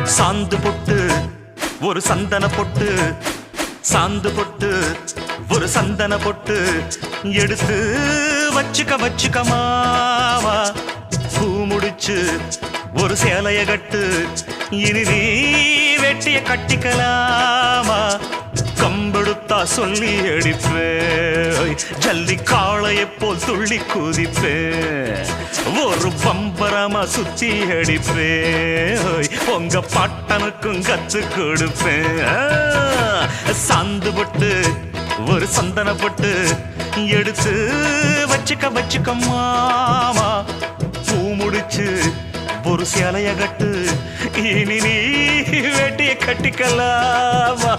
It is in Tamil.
சாந்து பொட்டு ஒரு சந்தன பொட்டு, சாந்து பொட்டு ஒரு சந்தன பொட்டு எடுத்து வச்சுக்க வச்சுக்க மாவா. பூ முடிச்சு ஒரு சேலைய கட்டு, இனி நீ வெட்டிய கட்டிக்கலாமா. கம்பெடுத்தா சொல்லி அடிப்பேன், ஜல்லி காளையை போல் துள்ளி குதிப்பேன், ஒரு பம்பரமா சுத்தி அடிப்பேன், உங்க பாட்டனுக்கும் கத்து கொடுப்பேன். சாந்து பொட்டு ஒரு சந்தன பொட்டு எடுத்து வச்சுக்க வச்சுக்க மாமா. பூ முடிச்சு ஒரு சேலைய கட்டு, இனி நீ வேட்டிய கட்டிக்கலாமா.